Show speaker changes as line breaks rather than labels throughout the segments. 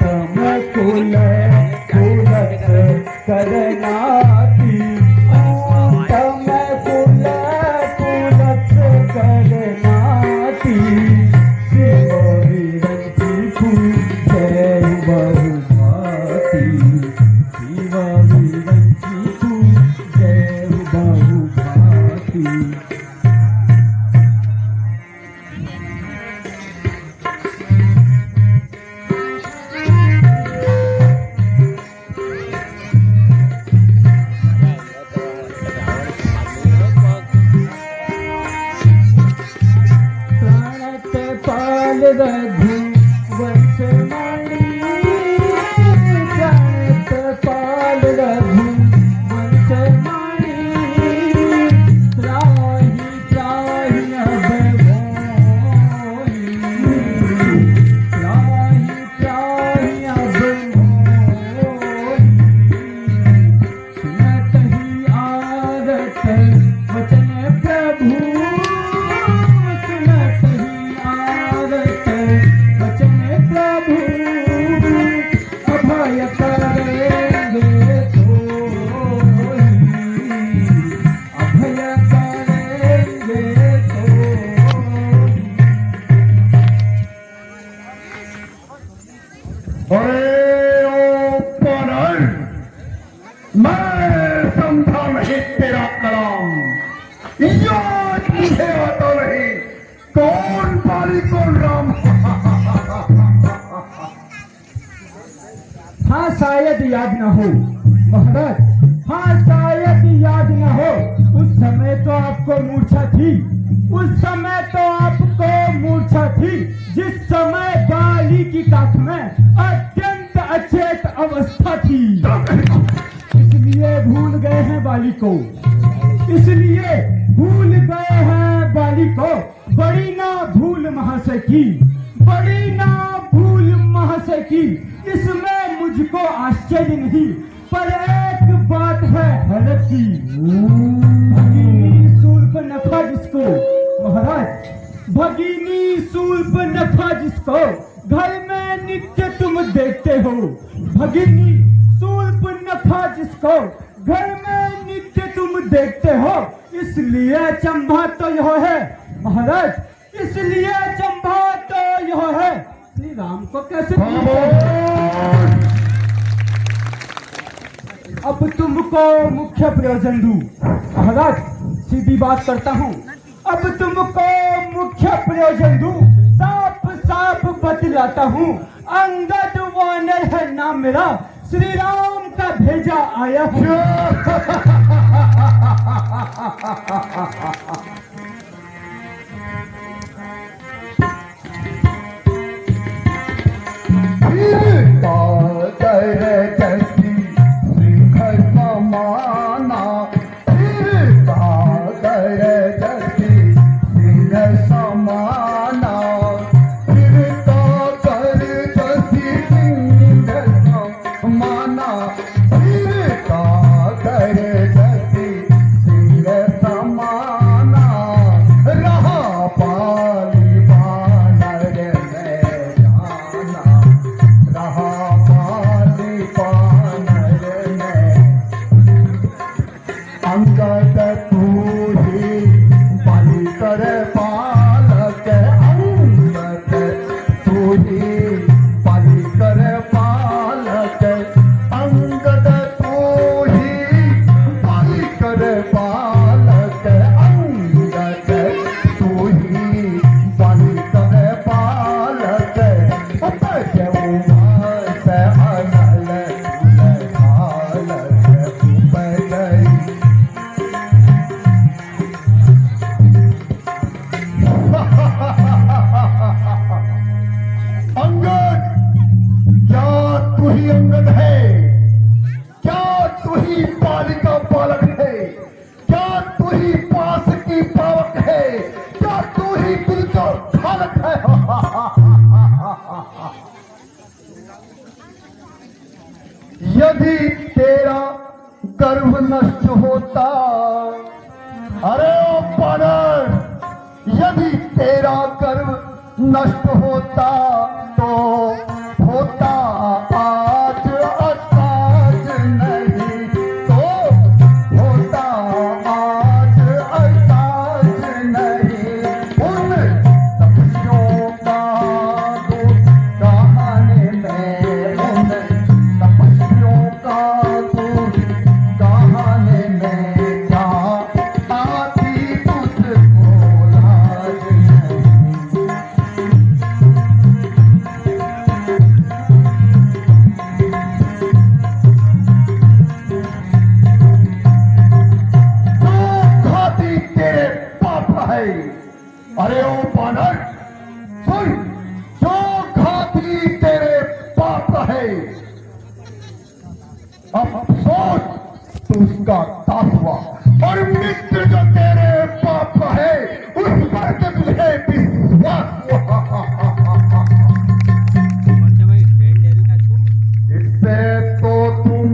कुल कुलत करनाती तम कुल कुलत करनाती शिव विरंची जय बहुभाती शिव विरंची जय बहुभाती। रघु वंश मणि प्रणत पाल रघु वंश मणि त्राहि त्राहि अब मोहि त्राहि त्राहि अब मोहि सुनत ही आरत वचन प्रभु
मैं समझा नहीं तेरा कलाम, याद मुझे आता नहीं कौन पाली कौन राम।
हाँ शायद याद न हो महाराज, हाँ शायद याद न हो। उस समय तो आपको मूर्छा थी, उस समय तो आपको मूर्छा थी जिस समय बाली की काख में अत्यंत अचेत अवस्था थी। इसलिए भूल गए हैं बाली को, इसलिए भूल गए हैं बाली को। बड़ी ना भूल महाशय की, बड़ी ना भूल महाशय की। इसमें मुझको आश्चर्य नहीं, पर एक बात है हैरत की। भगिनी शूर्पणखा जिसको महाराज, भगिनी शूर्पणखा जिसको घर में नित्य तुम देखते हो, भगिनी शूर्पणखा जिसको घर में नित्य तुम देखते हो, इसलिए चंबा तो यह है महाराज, इसलिए चंबा तो यह है। श्री राम को कैसे अब तुमको मुख्य प्रयोजन दूं महाराज, सीधी बात करता हूँ। अब तुमको मुख्य प्रयोजन दूं, साफ साफ बतलाता हूँ। अंगद वानर है नाम मेरा, श्री राम का भेजा आया हूँ।
यदि तेरा गर्भ नष्ट होता, अरे ओ पागल, यदि तेरा गर्भ नष्ट होता तो होता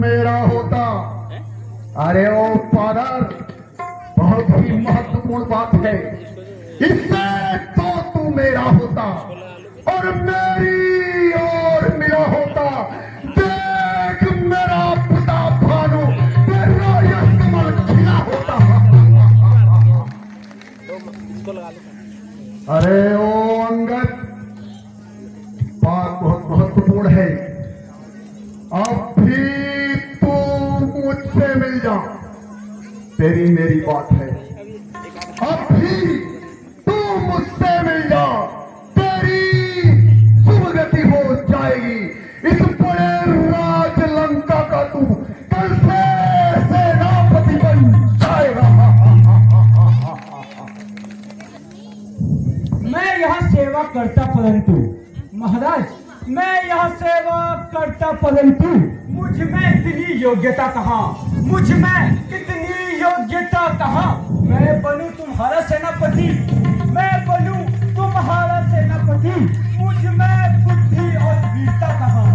मेरा होता। अरे ओ फादर, बहुत ही महत्वपूर्ण बात है। इससे तो तू मेरा होता और मेरी और मेरा होता। देख मेरा पिता भानु तेरा यह कमल खिला होता। अरे ओ अंगद, बात बहुत महत्वपूर्ण है। अब भी तू मुझसे मिल जा, तेरी मेरी बात है। अब भी तू मुझसे मिल जा, तेरी शुभ गति हो जाएगी। इस बड़े राज लंका का तू कल से सेनापति बन जाएगा।
मैं यहाँ सेवा करता परंतु महाराज, मैं यहाँ सेवा करता परंतु मुझ में इतनी योग्यता कहाँ, मुझ में इतनी योग्यता कहाँ। मैं बनूं तुम्हारा सेनापति, मैं बनूं तुम्हारा सेनापति, मुझ में बुद्धि और वीरता कहाँ।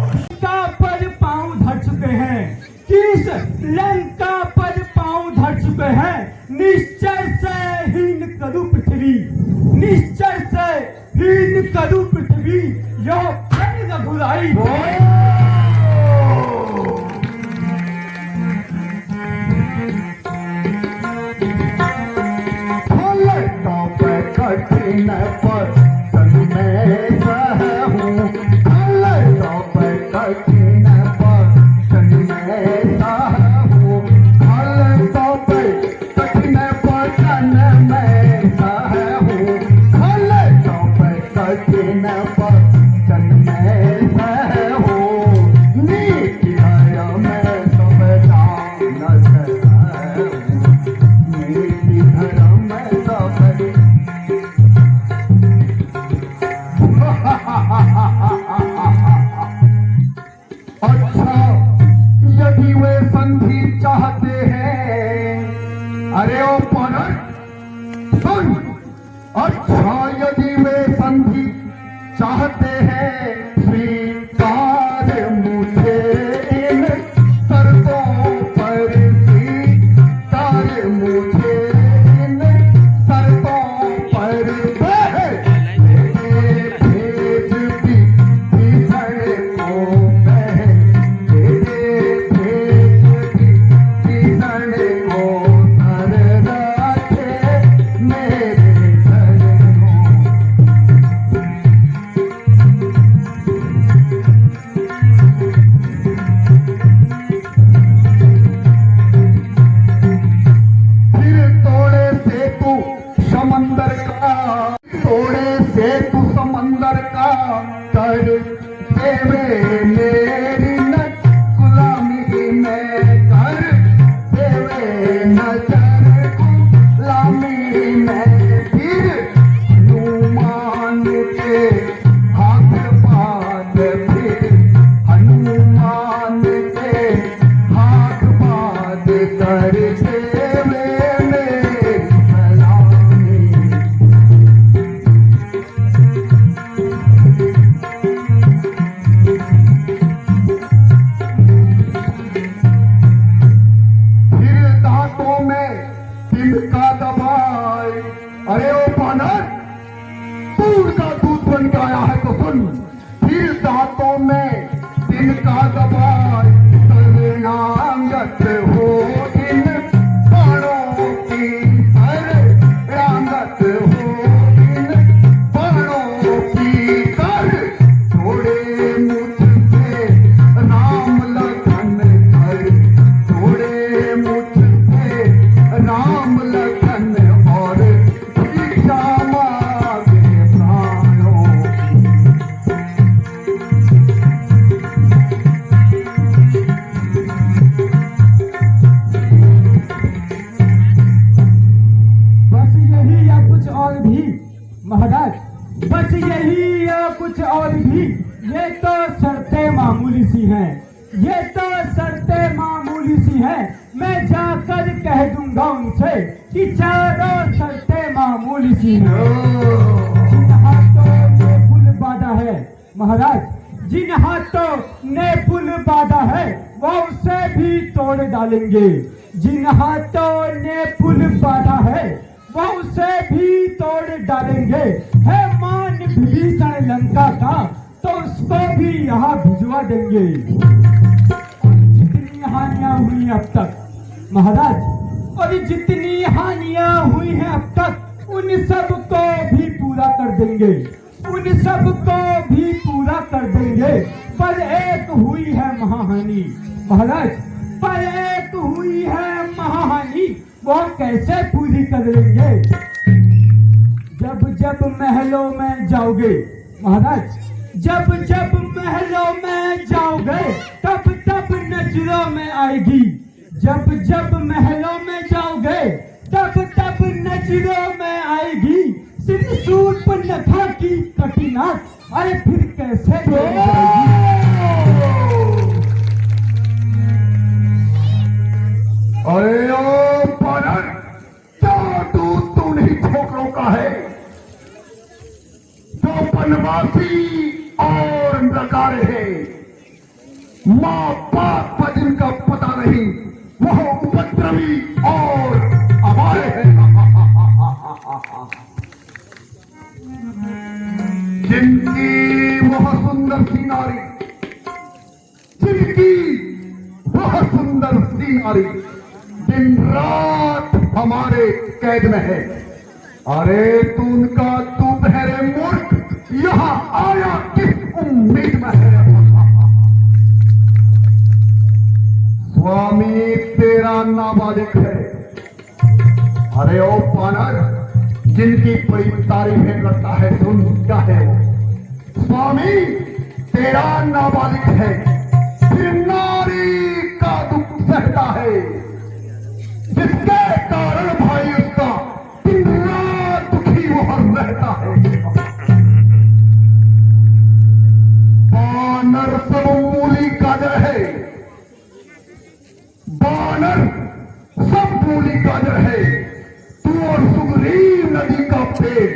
लंका पर पांव धर चुके हैं, किस लंका पर पांव धर चुके हैं। निश्चय से हीन करूं पृथ्वी, निश्चय से हीन करूं पृथ्वी, यह रघुराई।
कठिन पर तन में सहूं, कठिन पर तन में सहूं, कठिन पर तन में सहूं, कठिन पर तन में सहूं, नीति धर्म में सब जान सहूं, नीति धर्म में सब। अच्छा, यदि वे संधि चाहते हैं, अरे ओ पनट सुन। अच्छा, यदि वे संधि चाहते हैं, स्वीकार मुझे इन शर्तों पर, स्वीकार मुझे इन शर्तों पर। समंदर का कर देवे मेरी न गुलामी में, कर देवे नजर गुलामी में। फिर हनुमान के हाथ बांध, फिर हनुमान के हाथ बांध कर देवे मेरी सलामी। तिनका दबाए, अरे ओ बानर, दूध का दूध बन के आया है तो सुन। फिर दांतों में तिनका दबाए, शरणागत हो इन बाणों की, शरणागत हो इन बाणों की। कर थोड़े मुझसे राम लखन, कर थोड़े मुझसे राम लखन और भिक्षा मांगे प्राणों
बस यही या कुछ और भी महाराज, बस यही या कुछ और भी। ये तो शर्तें मामूली सी हैं, ये तो शर्तें मामूली सी हैं। मैं जाकर कह दूंगा उनसे कि चारों शर्तें मामूली सी हैं। जिन हाथों में फूल बांधा है महाराज, जिन हाथों ने पुल बांधा है वो उसे भी तोड़ डालेंगे। जिन हाथों ने पुल बांधा है वो उसे भी तोड़ डालेंगे। है मान विभीषण लंका का तो उसको भी यहाँ भिजवा देंगे। जितनी हानियां हुई अब तक महाराज, और जितनी हानियां हुई हैं अब तक, उन सब को भी पूरा कर देंगे, उन सब को भी पूरा कर देंगे। पर एक हुई है महाहानि महाराज, पर एक हुई है महाहानि, वो कैसे पूरी कर लेंगे? जब जब महलों में जाओगे महाराज, जब जब महलों में जाओगे तब तब नजरों में आएगी। जब जब महलों में जाओगे तब तब नजरों में आएगी सिर शूर्पणखा की कटिनाथ। अरे फिर कैसे
अरे ओ बानर, क्या तू नहीं छोकरों का है? जो बनवासी और नगारे हैं, माँ बाप का जिनका पता नहीं, वह उपद्रवी और हमारे हैं। जिनकी वह सुंदर सी नारी, जिनकी वह सुंदर सी नारी दिन रात हमारे कैद में है। अरे तू उनका तू बहरे मूर्ख यहाँ आया किस उम्मीद में है? स्वामी तेरा नाबालिग है। अरे ओ बानर, जिनकी बड़ी तारीफें करता है, सुन क्या है वो? स्वामी तेरा नाबालिग है, फिर नारी का दुख सहता है, जिसके कारण भाई उसका दिन रात दुखी वह रहता है। बानर सब मूली गाजर है, बानर सब मूली गाजर है। तू और सुग्रीव नदी का पेड़,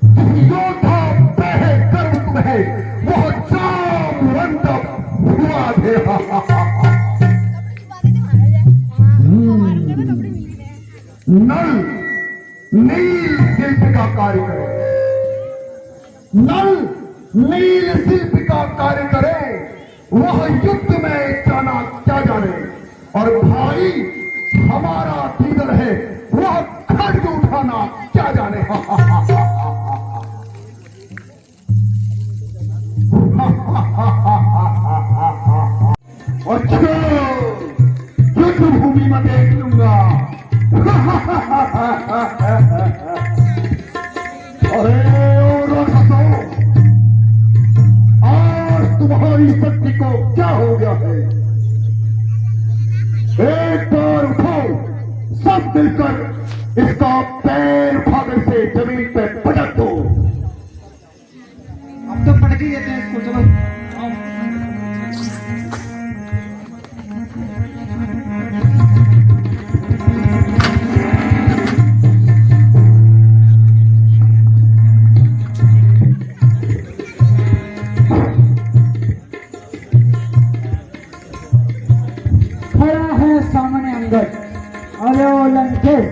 जिस योद्धा बह कर तुम्हें वह जामवंत हुआ दे। नल नील शिल्प का कार्य करे, नल नील शिल्प का कार्य करे, वह युद्ध में जाना क्या जाने। और भाई हमारा दीदर है, वह खड्ग उठाना क्या जाने। अच्छा, युद्ध भूमि में देख लूंगा। अरे ओ राक्षसों, आज तुम्हारी शक्ति को क्या हो गया है? एक बार उठाओ, सब मिलकर इसका पैर फागर से जमीन पे पटक दो।
अब तो पटक ही देते हैं इसको, चलो आओ। खड़ा है सामने अंगद, अरे ओ लंकेश,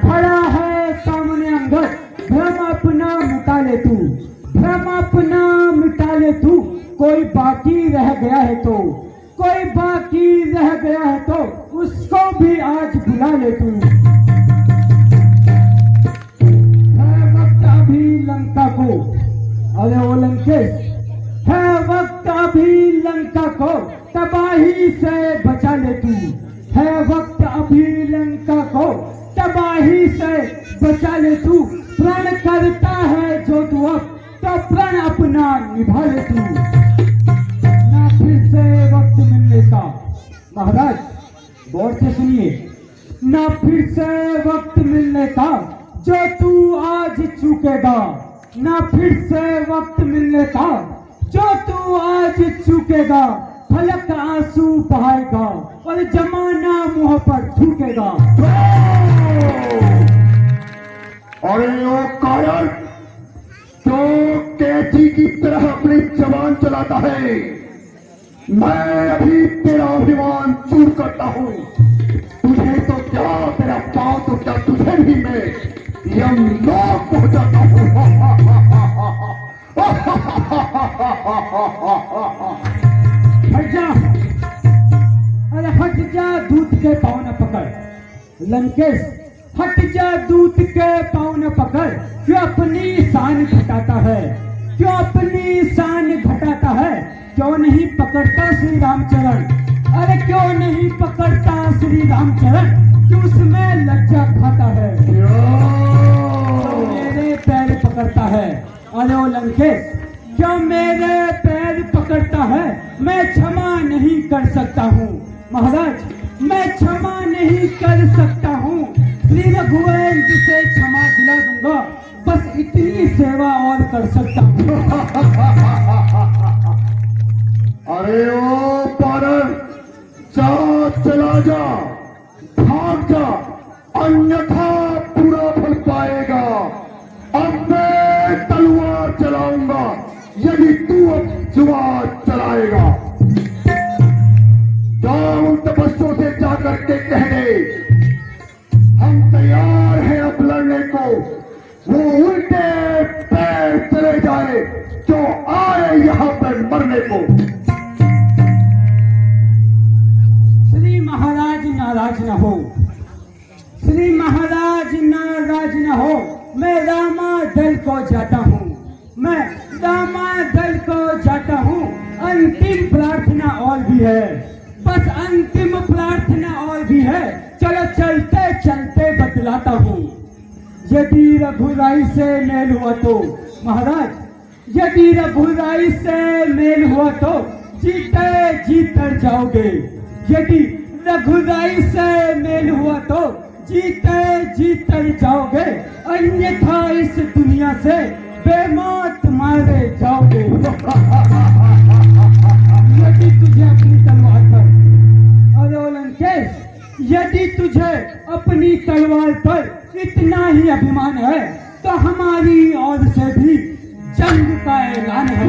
खड़ा है सामने अंगद। भ्रम अपना मिटा ले तू, भ्रम अपना मिटा ले तू। कोई बाकी रह गया है तो, कोई बाकी रह गया है तो उसको भी आज बुला ले तू। है वक्त अभी लंका को, अरे ओ लंकेश, है वक्त अभी लंका को तबाही से बचा ले तू। है वक्त अभी लंका को तबाही से बचा ले तू। प्रण करता है जो तू अब, तो प्रण अपना निभा ले तू। ना फिर से वक्त मिलने का, महाराज गौर से सुनिए, ना फिर से वक्त मिलने का जो तू आज चूकेगा। ना फिर से वक्त मिलने का जो तू आज चूकेगा। फलक आंसू बहाएगा और जमाना मुंह पर थूकेगा।
अरे ओ कायर, तो कैची की तरह अपनी जबान चलाता है, मैं अभी तेरा अभिमान चूर करता हूँ। तुझे तो क्या, तेरा पाँव तो क्या, तुझे भी मैं यमलोक पहुंचाता हूँ।
हट जा, अरे हट जा, दूत के पाँव न पकड़। लंकेश, हट जा, दूत के पाँव न पकड़। क्यों अपनी शान घटाता है, क्यों अपनी शान घटाता है? क्यों नहीं पकड़ता श्री रामचरण? अरे क्यों नहीं पकड़ता श्री रामचरण? क्यों उसमें लज्जा खाता है? क्यों मेरे पैर पकड़ता है? अरे ओ लंकेश, क्यों मेरे पैर पकड़ता है? मैं क्षमा नहीं कर सकता हूँ महाराज, मैं क्षमा नहीं कर सकता हूँ। श्री रघुवंश से क्षमा दिला दूंगा, बस इतनी सेवा और कर सकता हूँ।
अरे ओ पारर, जा, चला जा, भाग जा, अन्यथा पूरा फल पाएगा। अब मैं तलवार चलाऊंगा यदि तू अब जुबान चलाएगा। जाओ उन तपस्वियों से जाकर के कह दे, हम तैयार हैं अब लड़ने को। वो उल्टे पैर चले जाए जो आए यहाँ पर मरने को।
श्री महाराज नाराज न हो, श्री महाराज नाराज न हो। मैं रामादल को जाता हूँ, मैं रामादल को जाता हूँ। अंतिम प्रार्थना और भी है, बस अंतिम प्रार्थना और भी है। चलो चलते चलते बतलाता हूँ। यदि रघुराई से मेल हुआ तो महाराज, यदि रघुराई से मेल हुआ तो जीते जी तर जाओगे। यदि रघुराई से मेल हुआ तो जीते जी तर जाओगे, अन्यथा इस दुनिया से बेमौत मारे जाओगे। यदि तुझे अपनी तलवार पर, अरे ओ लंकेश, यदि तुझे अपनी तलवार पर इतना ही अभिमान है तो हमारी ओर से भी जंग का ऐलान है।